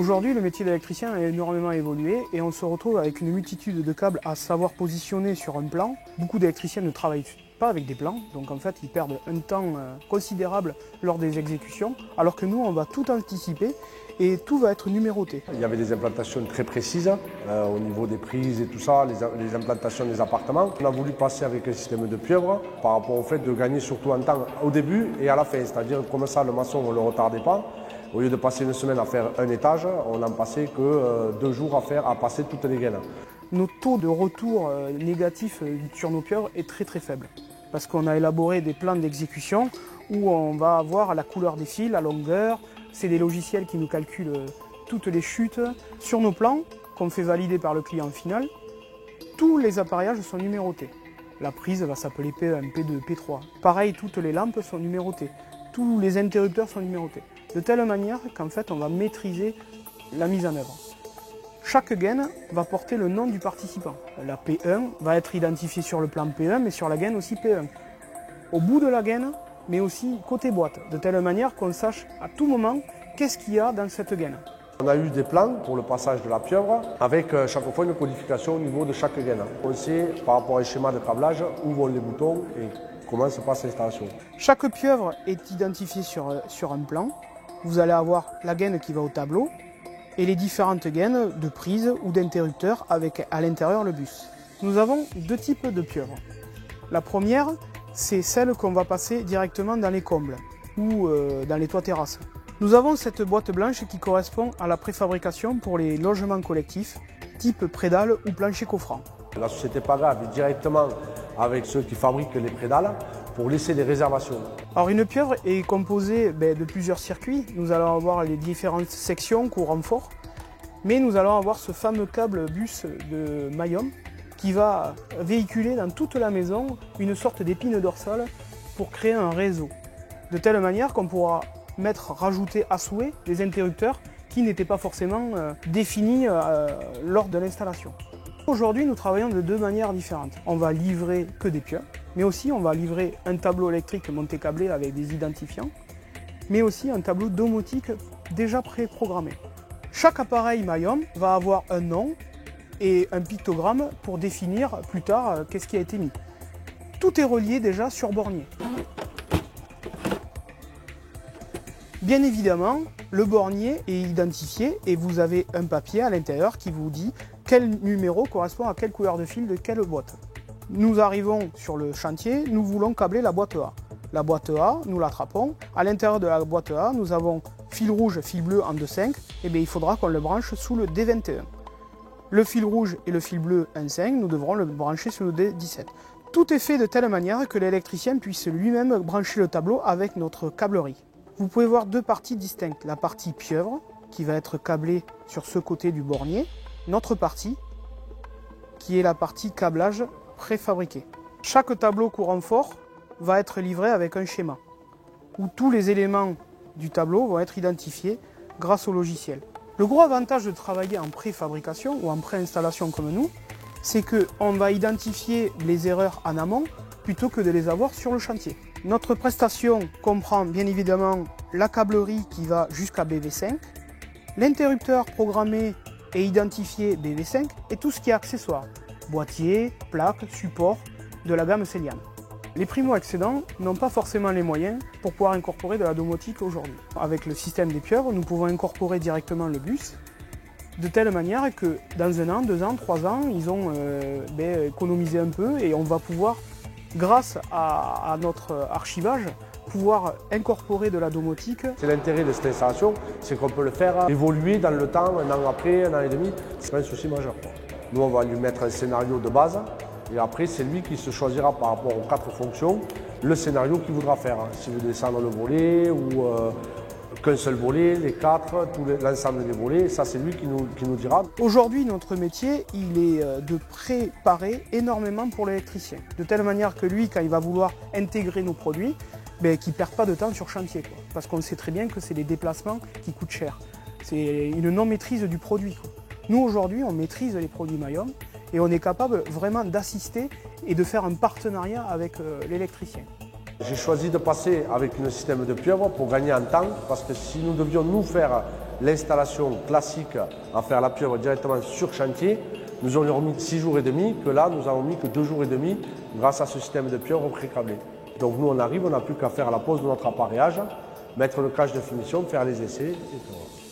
Aujourd'hui, le métier d'électricien a énormément évolué et on se retrouve avec une multitude de câbles à savoir positionner sur un plan. Beaucoup d'électriciens ne travaillent pas avec des plans, donc en fait ils perdent un temps considérable lors des exécutions, alors que nous on va tout anticiper et tout va être numéroté. Il y avait des implantations très précises au niveau des prises et tout ça, les implantations des appartements. On a voulu passer avec un système de pieuvre par rapport au fait de gagner surtout en temps au début et à la fin, c'est-à-dire comme ça le maçon on ne le retardait pas. Au lieu de passer une semaine à faire un étage, on n'en passait que 2 jours à passer toutes les gaines. Notre taux de retour négatif sur nos pieuvres est très faible. Parce qu'on a élaboré des plans d'exécution où on va avoir la couleur des fils, la longueur. C'est des logiciels qui nous calculent toutes les chutes. Sur nos plans, qu'on fait valider par le client final, tous les appareillages sont numérotés. La prise va s'appeler P1, P2, P3. Pareil, toutes les lampes sont numérotées. Tous les interrupteurs sont numérotés. De telle manière qu'en fait, on va maîtriser la mise en œuvre. Chaque gaine va porter le nom du participant. La P1 va être identifiée sur le plan P1, mais sur la gaine aussi P1. Au bout de la gaine, mais aussi côté boîte, de telle manière qu'on sache à tout moment qu'est-ce qu'il y a dans cette gaine. On a eu des plans pour le passage de la pieuvre, avec chaque fois une codification au niveau de chaque gaine. On sait par rapport au schéma de câblage où vont les boutons et comment se passe l'installation. Chaque pieuvre est identifiée sur un plan. Vous allez avoir la gaine qui va au tableau et les différentes gaines de prise ou d'interrupteur avec à l'intérieur le bus. Nous avons 2 types de pieuvres. La première, c'est celle qu'on va passer directement dans les combles ou dans les toits terrasses. Nous avons cette boîte blanche qui correspond à la préfabrication pour les logements collectifs type prédale ou plancher coffrant. La société PAGA est directement avec ceux qui fabriquent les prédales pour laisser des réservations. Alors une pieuvre est composée de plusieurs circuits. Nous allons avoir les différentes sections courant fort, mais nous allons avoir ce fameux câble bus de Mayom qui va véhiculer dans toute la maison une sorte d'épine dorsale pour créer un réseau. De telle manière qu'on pourra rajouter à souhait des interrupteurs qui n'étaient pas forcément définis lors de l'installation. Aujourd'hui, nous travaillons de 2 manières différentes. On va livrer que des pieuvres, mais aussi on va livrer un tableau électrique monté câblé avec des identifiants, mais aussi un tableau domotique déjà préprogrammé. Chaque appareil Mayom va avoir un nom et un pictogramme pour définir plus tard qu'est-ce qui a été mis. Tout est relié déjà sur bornier. Bien évidemment, le bornier est identifié et vous avez un papier à l'intérieur qui vous dit quel numéro correspond à quelle couleur de fil de quelle boîte. Nous arrivons sur le chantier, nous voulons câbler la boîte A. La boîte A, nous l'attrapons. À l'intérieur de la boîte A, nous avons fil rouge, fil bleu en 2,5. Et bien, il faudra qu'on le branche sous le D21. Le fil rouge et le fil bleu en 5, nous devrons le brancher sous le D17. Tout est fait de telle manière que l'électricien puisse lui-même brancher le tableau avec notre câblerie. Vous pouvez voir 2 parties distinctes. La partie pieuvre, qui va être câblée sur ce côté du bornier. Notre partie, qui est la partie câblage préfabriqué. Chaque tableau courant fort va être livré avec un schéma, où tous les éléments du tableau vont être identifiés grâce au logiciel. Le gros avantage de travailler en préfabrication ou en préinstallation comme nous, c'est qu'on va identifier les erreurs en amont plutôt que de les avoir sur le chantier. Notre prestation comprend bien évidemment la câblerie qui va jusqu'à BV5, l'interrupteur programmé et identifié BV5 et tout ce qui est accessoire, boîtier, plaque, support de la gamme Celian. Les primo-accédants n'ont pas forcément les moyens pour pouvoir incorporer de la domotique aujourd'hui. Avec le système des pieuvres, nous pouvons incorporer directement le bus de telle manière que dans 1 an, 2 ans, 3 ans, ils ont économisé un peu et on va pouvoir, grâce à notre archivage, pouvoir incorporer de la domotique. C'est l'intérêt de cette installation, c'est qu'on peut le faire évoluer dans le temps, 1 an après, 1 an et demi. C'est pas un souci majeur. Nous, on va lui mettre un scénario de base et après, c'est lui qui se choisira par rapport aux 4 fonctions le scénario qu'il voudra faire. S'il veut descendre le volet ou qu'un seul volet, les 4, l'ensemble des volets, ça c'est lui qui nous dira. Aujourd'hui, notre métier, il est de préparer énormément pour l'électricien. De telle manière que lui, quand il va vouloir intégrer nos produits, qu'il ne perde pas de temps sur chantier. Parce qu'on sait très bien que c'est les déplacements qui coûtent cher. C'est une non-maîtrise du produit. Nous, aujourd'hui, on maîtrise les produits Mayom et on est capable vraiment d'assister et de faire un partenariat avec l'électricien. J'ai choisi de passer avec un système de pieuvre pour gagner en temps, parce que si nous devions nous faire l'installation classique à faire la pieuvre directement sur chantier, nous aurions mis 6 jours et demi, que là, nous n'avons mis que 2 jours et demi grâce à ce système de pieuvre pré-câblé. Donc nous, on arrive, on n'a plus qu'à faire la pose de notre appareillage, mettre le cache de finition, faire les essais et tout.